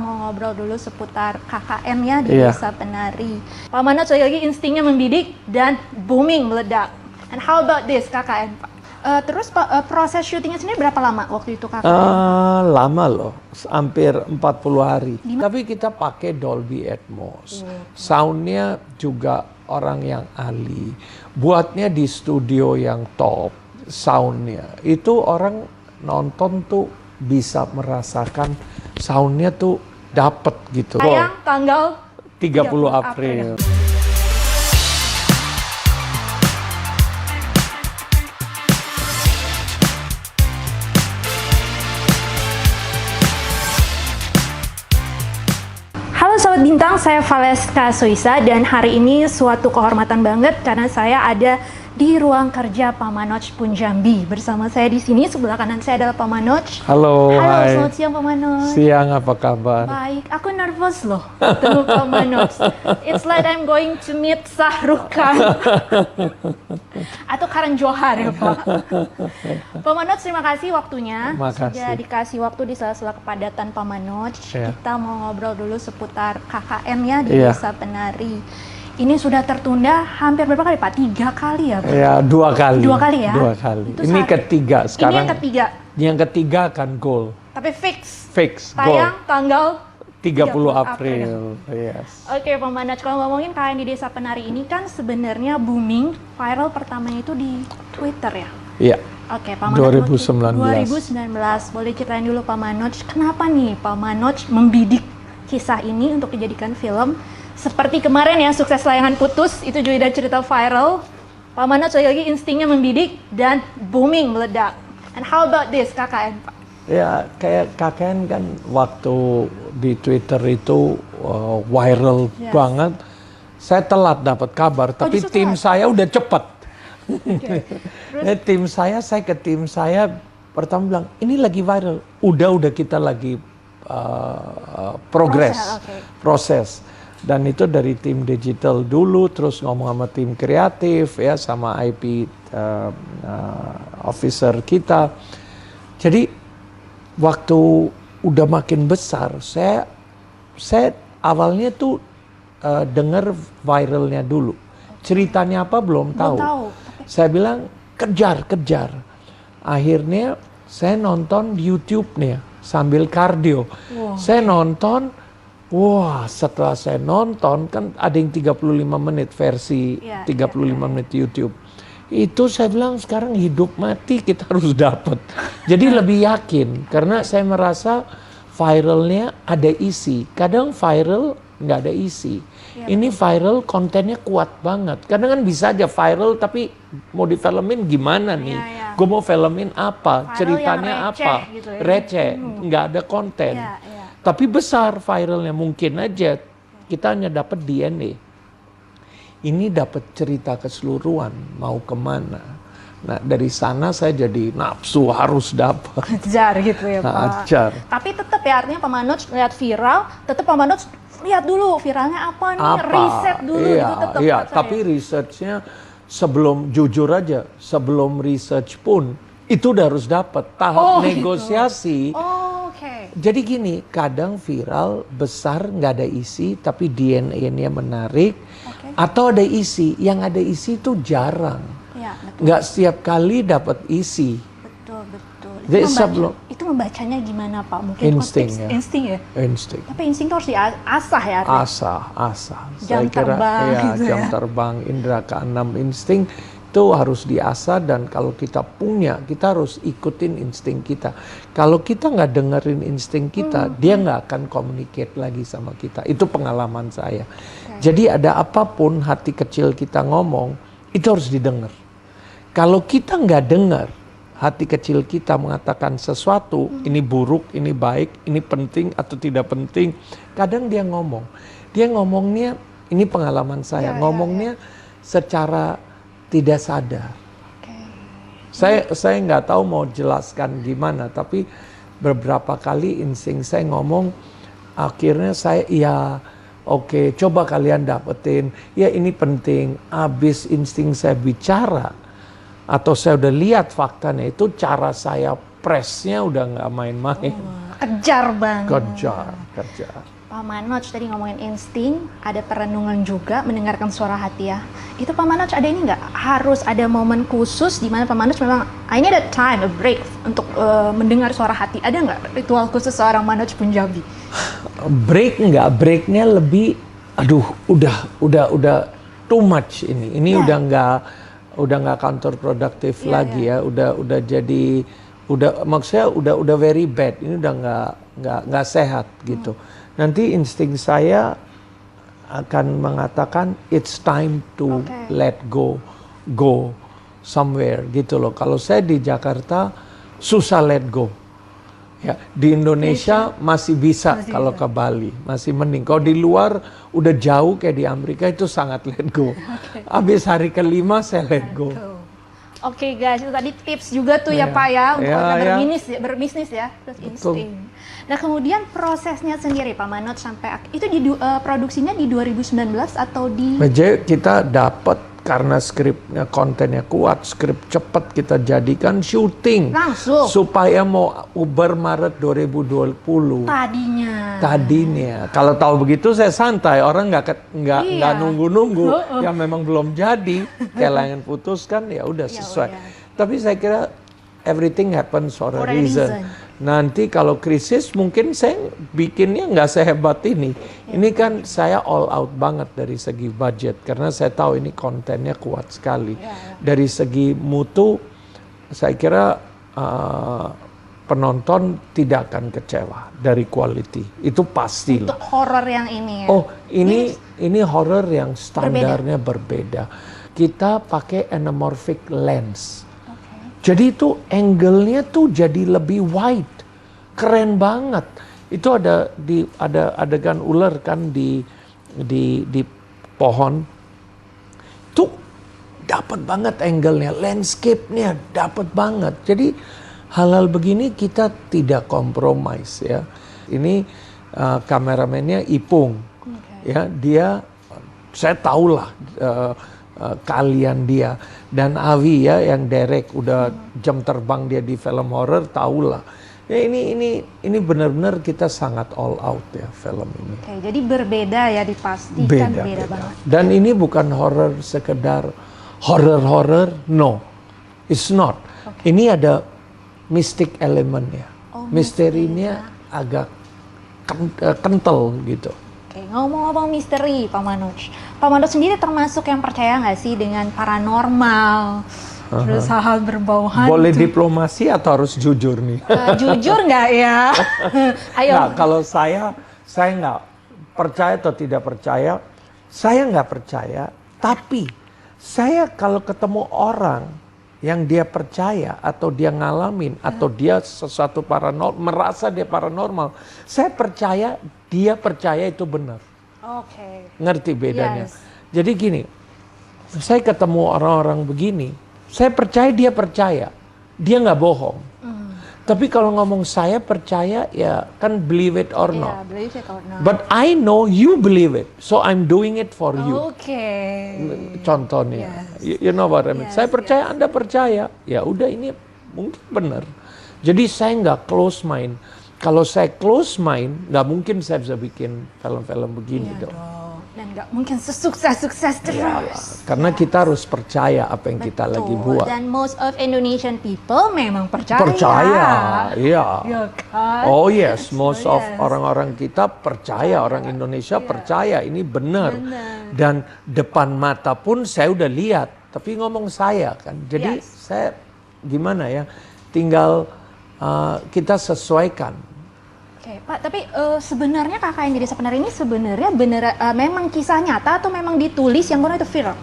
Mau ngobrol dulu seputar KKN ya di Desa Penari. Pak Manoj lagi instingnya membidik dan booming meledak. And how about this KKN Pak? Terus proses syutingnya sendiri berapa lama waktu itu KKN? Lama loh, hampir 40 hari. Tapi kita pakai Dolby Atmos. Soundnya juga orang yang ahli. Buatnya di studio yang top, soundnya. Itu orang nonton tuh bisa merasakan soundnya tuh dapet gitu. Tayang tanggal 30 April. Halo Sobat Bintang, saya Valeska Soisa dan hari ini suatu kehormatan banget karena saya ada di ruang kerja Pak Manoj Punjabi. Bersama saya di sini, sebelah kanan saya adalah Pak Manoj. Halo, Halo, hai. selamat siang Pak Manoj. Siang, apa kabar? Baik, aku nervous loh ketemu Pak Manoj. It's like I'm going to meet Shah Rukh Khan. Atau Karan Johar ya Pak. Pak Manoj, terima kasih waktunya. Makasih. Sudah dikasih waktu di sela-sela kepadatan Pak Manoj. Kita mau ngobrol dulu seputar KKN ya di Desa Penari. Ini sudah tertunda hampir berapa kali Pak? 3 kali ya Pak? Ya, 2 kali. 2 kali ya? 2 kali. Itu Ini ketiga sekarang. Ini yang ketiga? Yang ketiga akan goal. Tapi fix? Fix, tayang goal. tanggal 30 April. Yes. Oke Pak Manoj, kalau ngomongin KKN di Desa Penari ini kan sebenarnya booming, viral pertamanya itu di Twitter ya? Iya. Oke, Pak Manoj. 2019. Boleh ceritain dulu Pak Manoj, kenapa nih Pak Manoj membidik kisah ini untuk dijadikan film? Seperti kemarin ya, sukses layangan putus, itu juga cerita viral. Pak Manoj lagi instingnya membidik dan booming meledak. And how about this KKN Pak? Ya, kayak KKN kan waktu di Twitter itu viral banget. Saya telat dapat kabar, tapi tim saya udah cepet. Tim saya ke tim saya pertama bilang, ini lagi viral. Udah kita lagi proses. Dan itu dari tim digital dulu, terus ngomong sama tim kreatif, ya, sama IP officer kita. Jadi waktu udah makin besar, saya awalnya tuh dengar viralnya dulu. Ceritanya apa belum tahu. Saya bilang kejar. Akhirnya saya nonton di YouTube-nya sambil kardio. Saya nonton. Wah, setelah saya nonton, kan ada yang 35 menit versi 35 menit YouTube. Itu saya bilang sekarang hidup mati kita harus dapat. Jadi lebih yakin, karena saya merasa viralnya ada isi. Kadang viral nggak ada isi. Ini viral kontennya kuat banget. Kadang kan bisa aja viral tapi mau difilmin gimana nih? Gue mau filmin apa? Ceritanya apa? Gitu ya? Receh, nggak ada konten. Tapi besar viralnya, mungkin aja kita hanya dapat DNA. Ini dapat cerita keseluruhan, mau kemana. Nah dari sana saya jadi nafsu harus dapat. Ajar gitu ya Pak. Ajar. Tapi tetap ya, artinya Pak Manoj lihat viral, tetap Pak Manoj lihat dulu viralnya apa nih, riset dulu itu tetap. Iya, tapi researchnya sebelum, jujur aja, sebelum research pun itu udah harus dapat tahap negosiasi. Gitu. Jadi gini, kadang viral besar nggak ada isi, tapi DNA-nya menarik, atau ada isi. Yang ada isi itu jarang, nggak setiap kali dapat isi. Betul. Itu membacanya gimana Pak? Mungkin insting ya. Insting. Tapi insting itu harus diasah ya. Asah. Jam terbang. Jam terbang, indera keenam, insting itu harus diasah, dan kalau kita punya, kita harus ikutin insting kita. Kalau kita nggak dengerin insting kita, dia nggak akan communicate lagi sama kita. Itu pengalaman saya. Jadi ada apapun hati kecil kita ngomong, itu harus didengar. Kalau kita nggak dengar, hati kecil kita mengatakan sesuatu, ini buruk, ini baik, ini penting atau tidak penting, kadang dia ngomongnya, ini pengalaman saya, ngomongnya secara tidak sadar. Saya nggak tahu mau jelaskan gimana, tapi beberapa kali insting saya ngomong, akhirnya saya coba kalian dapetin, ya ini penting. Abis insting saya bicara, atau saya udah lihat faktanya, itu cara saya pressnya udah nggak main-main. Kejar banget. Kejar. kerja. Pak Manoj tadi ngomongin insting, ada perenungan juga, mendengarkan suara hati ya. Itu Pak Manoj ada ini nggak? Harus ada momen khusus di mana Pak Manoj memang, I need a time, a break untuk mendengar suara hati. Ada nggak ritual khusus seorang Manoj Punjabi? Break nggak? Breaknya lebih, aduh, udah too much ini. Ini udah nggak counterproductive lagi ya. Udah jadi, maksudnya udah very bad. Ini udah nggak sehat gitu. Nanti insting saya akan mengatakan it's time to let go somewhere gitu loh. Kalau saya di Jakarta susah let go. Ya, di Indonesia masih bisa kalau ke Bali, masih mending. Kalau di luar udah jauh kayak di Amerika itu sangat let go. Habis hari kelima saya let go. Oke guys, itu tadi tips juga tuh ya Pak ya untuk berbisnis ya, terus insting. Nah kemudian prosesnya sendiri Pak Manoj sampai itu produksinya di 2019 atau di? Jadi kita dapat karena skripnya kontennya kuat, skrip cepat kita jadikan syuting langsung supaya mau Uber Maret 2020. Tadinya. Kalau tahu begitu saya santai, orang nggak nunggu-nunggu. Yang memang belum jadi, kayak Layangan Putus kan ya udah sesuai. Tapi saya kira everything happens for a reason. Nanti kalau krisis mungkin saya bikinnya nggak sehebat ini. Ini kan saya all out banget dari segi budget karena saya tahu ini kontennya kuat sekali. Dari segi mutu saya kira penonton tidak akan kecewa dari quality. Itu pasti lah. Untuk horor yang ini ya. Oh, ini horor yang standarnya berbeda. Kita pakai anamorphic lens. Jadi itu angle-nya tuh jadi lebih wide, keren banget. Itu ada adegan ular kan di pohon, tuh dapat banget angle-nya, landscape-nya dapat banget. Jadi hal-hal begini kita tidak compromise ya. Ini kameramennya Ipung, ya dia saya tahulah. Kalian dia dan Avi ya yang direct udah jam terbang dia di film horror tahulah ya ini benar-benar kita sangat all out ya film ini. Oke, jadi berbeda ya dipastikan beda banget. Dan ini bukan horror sekedar horror no, it's not. Ini ada mystic element ya, misterinya agak kental gitu. Oke, ngomong-ngomong misteri, Pak Manoj. Pak Manoj sendiri termasuk yang percaya nggak sih dengan paranormal, terus hal-hal berbau hantu? Boleh diplomasi atau harus jujur nih? Jujur nggak ya? Ayo. Nah, kalau saya nggak percaya atau tidak percaya, saya nggak percaya. Tapi saya kalau ketemu orang yang dia percaya atau dia ngalamin atau dia sesuatu paranormal, merasa dia paranormal, saya percaya dia percaya itu benar. Oke. Ngerti bedanya? Jadi gini, saya ketemu orang-orang begini, saya percaya dia nggak bohong. Tapi kalau ngomong saya percaya ya kan believe it or not. Believe it or not. But I know you believe it, so I'm doing it for you. Oke. Contohnya, you know what I mean. Saya percaya Anda percaya, ya udah ini mungkin benar. Jadi saya nggak close mind. Kalau saya close mind, nggak mungkin saya bisa bikin film-film begini dong. Dan nggak mungkin sukses terus. Yalah, karena kita harus percaya apa yang kita lagi buat. Dan most of Indonesian people memang percaya. Iya. Ya kan? Oh yes, most of orang-orang kita percaya, orang Indonesia percaya ini benar. Dan depan mata pun saya udah lihat. Tapi ngomong saya kan, jadi saya gimana ya, tinggal kita sesuaikan. Oke, Pak, tapi sebenarnya kakak yang jadi sebenarnya ini sebenarnya memang kisah nyata atau memang ditulis yang mana itu viral?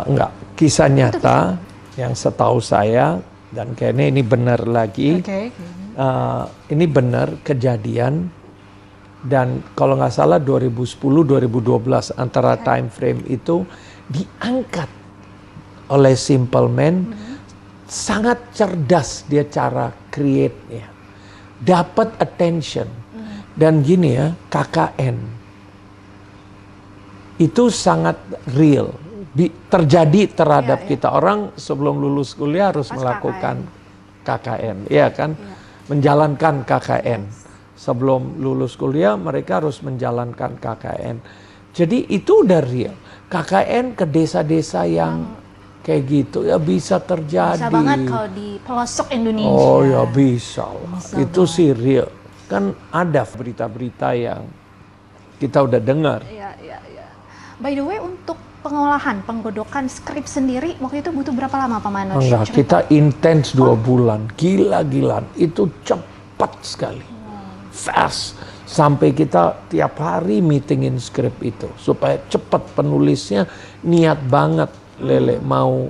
Enggak, kisah nyata yang setahu saya dan kayaknya ini benar lagi. Ini benar kejadian dan kalau nggak salah 2010-2012 antara time frame itu diangkat oleh Simple Man. Sangat cerdas dia cara create-nya. Dapat attention. Dan gini ya, KKN. Itu sangat real. Terjadi terhadap kita. Orang sebelum lulus kuliah harus melakukan KKN. Iya kan? Menjalankan KKN. sebelum lulus kuliah mereka harus menjalankan KKN. Jadi itu udah real. KKN ke desa-desa yang kayak gitu ya bisa terjadi. Bisa banget kalau di pelosok Indonesia. Oh ya bisa lah. Bisa Itu banget. sih real. Kan ada berita-berita yang kita udah dengar. Iya, iya, iya. By the way, untuk pengolahan, penggodokan skrip sendiri, waktu itu butuh berapa lama Pak Manoj? Enggak, Cerita. kita intens 2 bulan. Gila-gilaan. Itu cepat sekali. Fast. Sampai kita tiap hari meetingin skrip itu. Supaya cepat penulisnya niat banget. Lele mau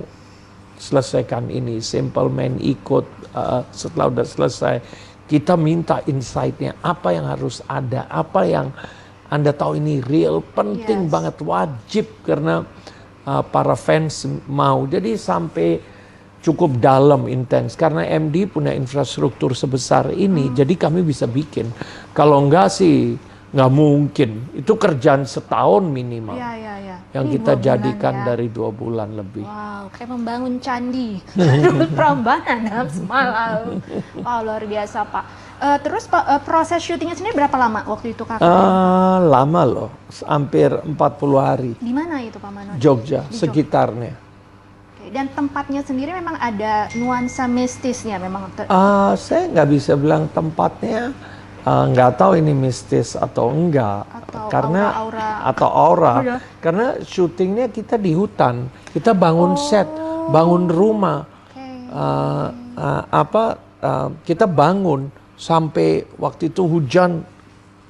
selesaikan ini. Simple Man ikut. Setelah udah selesai, kita minta insight-nya. Apa yang harus ada. Apa yang Anda tahu ini real. Penting Yes. banget. Wajib. Karena para fans mau. Jadi sampai cukup dalam, intens. Karena MD punya infrastruktur sebesar ini, jadi kami bisa bikin. Kalau enggak sih, nggak mungkin. Itu kerjaan setahun minimal. Iya, iya, iya. Yang Ini kita 2 bulan jadikan ya. dari 2 bulan lebih. Wow, kayak membangun candi. Prambanan dalam semalam. Wow, luar biasa Pak. Terus Pak, proses syutingnya sendiri berapa lama waktu itu Kakak? Lama loh, hampir 40 hari. Di mana itu Pak Manoj? Jogja, Di sekitarnya. Oke, dan tempatnya sendiri memang ada nuansa mistisnya memang. Saya nggak bisa bilang tempatnya, nggak tahu ini mistis atau enggak, Atau karena aura-aura. atau aura, Iya. karena syutingnya kita di hutan, kita bangun set, bangun rumah, Oke. kita bangun sampai waktu itu hujan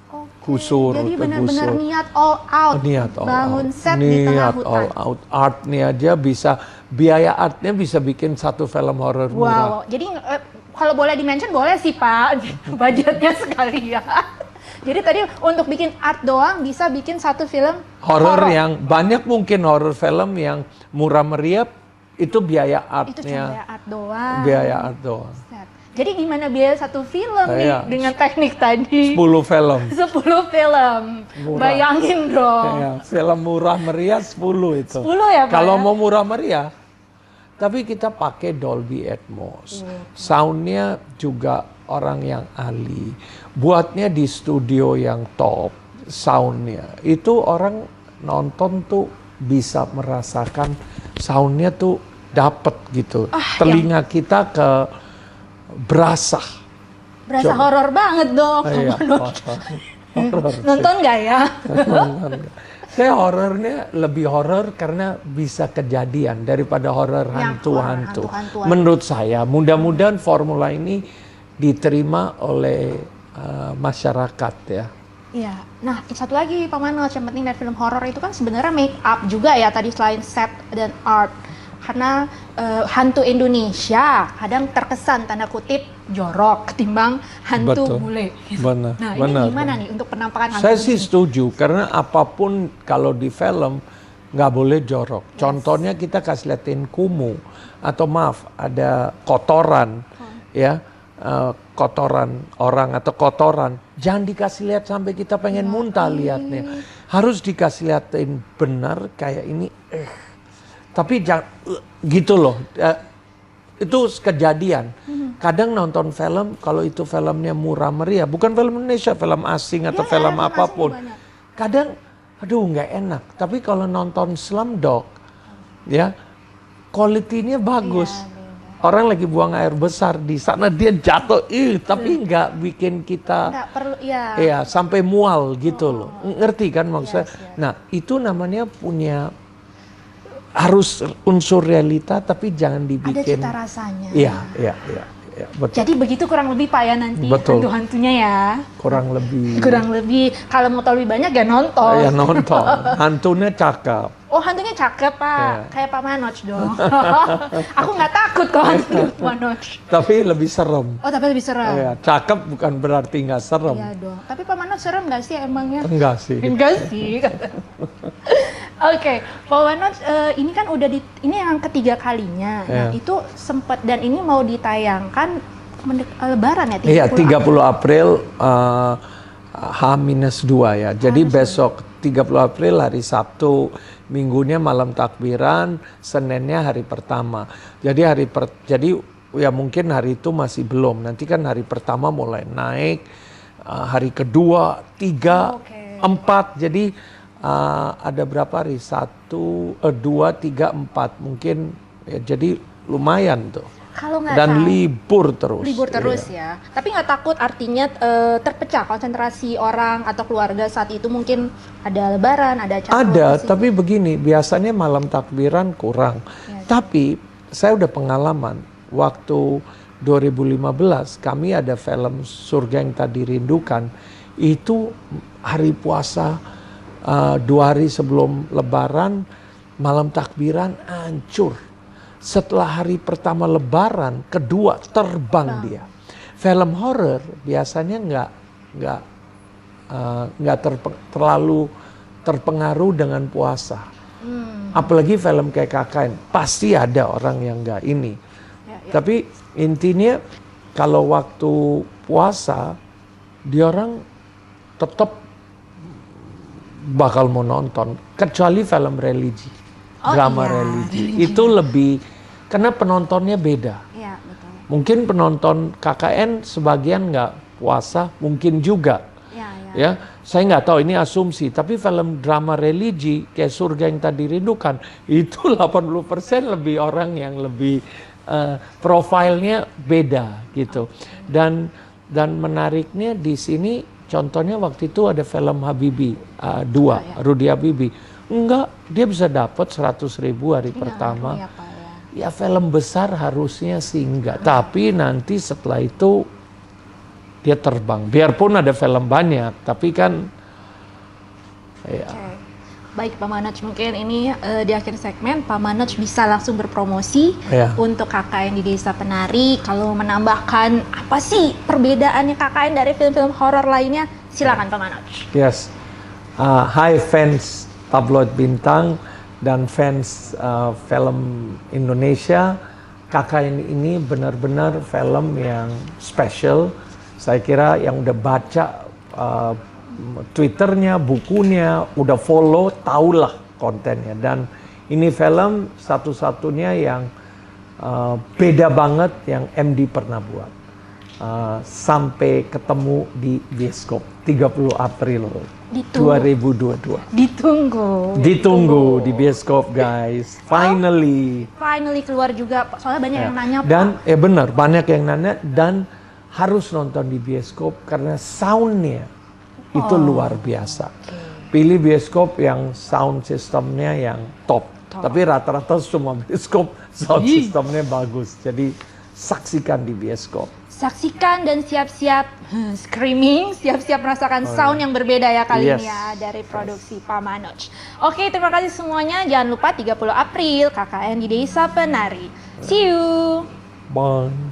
Oke, gusur, jadi benar-benar gusur. niat all out. Niat all bangun out. set di tengah Niat hutan. all out. Artnya aja bisa, biaya artnya bisa bikin satu film horor murah. Wow, jadi kalau boleh dimention boleh sih Pak, budgetnya sekali ya. Jadi tadi untuk bikin art doang bisa bikin satu film Horor yang banyak mungkin horor film yang murah meriah itu biaya itu cuma artnya, art doang. biaya art doang. Set. Jadi gimana biaya satu film nih Iya. dengan teknik tadi? 10 film. 10 film. Murah. Bayangin dong. Ya, film murah meriah 10 itu. 10 ya Pak? Kalau ya? mau murah meriah, tapi kita pakai Dolby Atmos. Soundnya juga orang yang ahli. Buatnya di studio yang top, soundnya. Itu orang nonton tuh bisa merasakan soundnya tuh dapet gitu. Telinga kita ke berasa. Berasa Coba. horor banget dong. Iya, horor. Horor sih. Nonton nggak ya? Saya horornya lebih horor karena bisa kejadian daripada horor Yang hantu-hantu. horor hantu-hantuan. Menurut saya, mudah-mudahan formula ini diterima oleh masyarakat ya. Iya. Nah, satu lagi Pak Manoj, yang penting dari film horor itu kan sebenarnya make up juga ya tadi selain set dan art. Karena hantu Indonesia kadang terkesan tanda kutip jorok ketimbang hantu Betul. bule. Benar, Nah, benar, ini gimana benar. nih untuk penampakan hantu? Saya sih ini? setuju karena apapun kalau di film nggak boleh jorok. Contohnya kita kasih liatin kumuh atau maaf ada kotoran ya. Kotoran orang atau kotoran jangan dikasih lihat sampai kita pengen muntah lihatnya, harus dikasih liatin benar kayak ini tapi jangan gitu loh. Itu kejadian kadang nonton film kalau itu filmnya murah meriah, bukan film Indonesia, film asing atau Ya, film film asing apapun banyak. kadang aduh nggak enak, tapi kalau nonton Slumdog ya quality-nya bagus. Iya, beda. Orang lagi buang air besar di sana dia jatuh, tapi nggak bikin kita Nggak perlu, ya. ya sampai mual gitu loh. Ngerti kan maksudnya? Yes, yes. Nah, itu namanya punya harus unsur realita tapi jangan Ada dibikin. cita rasanya. Iya, betul. Jadi begitu kurang lebih Pak ya nanti Betul. hantu-hantunya ya. Kurang lebih Kurang lebih kalau mau tahu lebih banyak ya nonton. ya nonton. Hantunya cakep. Oh, hantunya cakep Pak, Iya. kayak Pak Manoj dong. Aku nggak takut kok hantu Pak Manoj. Tapi lebih serem. Oh, tapi lebih serem. Ya, cakep bukan berarti nggak serem. Iya dong. Tapi Pak Manoj serem nggak sih emangnya? Enggak sih. Enggak sih. Oke, Pak Manoj, ini kan udah ini yang ketiga kalinya. Nah, Iya. itu sempat dan ini mau ditayangkan Lebaran ya? Iya, 30 April H-2 ya. Jadi besok 30 April hari Sabtu, Minggunya malam takbiran, Seninnya hari pertama. Jadi jadi ya mungkin hari itu masih belum. Nanti kan hari pertama mulai naik hari kedua, 3, Oke. 4. Jadi ada berapa hari? 1, 2, 3, 4. Mungkin ya, jadi lumayan tuh. Kalau nggak Dan salah- libur terus. Libur terus Iya. ya. Tapi nggak takut artinya terpecah konsentrasi orang atau keluarga saat itu, mungkin ada lebaran, ada acara Ada, lokasi. tapi begini, biasanya malam takbiran kurang. Ya. Tapi saya udah pengalaman, waktu 2015 kami ada film Surga Yang Tak Dirindukan, itu hari puasa 2 hari sebelum lebaran, malam takbiran hancur. Setelah hari pertama lebaran, kedua terbang dia. Film horor biasanya nggak terlalu terpengaruh dengan puasa. Apalagi film kayak KKN, pasti ada orang yang nggak ini. Ya. Tapi intinya kalau waktu puasa, dia orang tetap bakal mau nonton, kecuali film religi, Oh drama iya, religi. Itu lebih, karena penontonnya beda. Iya, betul. Mungkin penonton KKN sebagian nggak puasa, mungkin juga. Ya. Ya, saya nggak tahu, ini asumsi. Tapi film drama religi kayak Surga Yang Tak Dirindukan, itu 80% lebih orang yang lebih profilnya beda gitu. Dan menariknya di sini, contohnya waktu itu ada film Habibie 2, Rudy Habibie. Enggak, dia bisa dapat 100.000 hari pertama. Iya, Pak, ya. Ya film besar harusnya sih enggak. Tapi nanti setelah itu dia terbang. Biarpun ada film banyak, tapi kan ya. Oke. Baik Pak Manoj, mungkin ini di akhir segmen Pak Manoj bisa langsung berpromosi Ya. untuk KKN di Desa Penari. Kalau menambahkan apa sih perbedaannya KKN dari film-film horor lainnya, silakan Pak Manoj. Yes. Hai fans Tabloid Bintang dan fans film Indonesia. KKN ini benar-benar film yang special. Saya kira yang udah baca Twitternya, bukunya, udah follow, tahulah kontennya. Dan ini film satu-satunya yang beda banget yang MD pernah buat. Sampai ketemu di bioskop 30 April 2022. Ditunggu di bioskop guys. Finally. Finally keluar juga, soalnya banyak yang nanya Pak. Dan benar, banyak yang nanya dan harus nonton di bioskop karena soundnya itu luar biasa. Pilih bioskop yang sound systemnya yang top. Tapi rata-rata semua bioskop sound systemnya bagus. Jadi saksikan di bioskop. Saksikan dan siap-siap screaming, siap-siap merasakan sound yang berbeda ya kali Yes. ini ya dari produksi Pak Manoj. Oke, terima kasih semuanya. Jangan lupa 30 April KKN di Desa Penari. See you. Bye.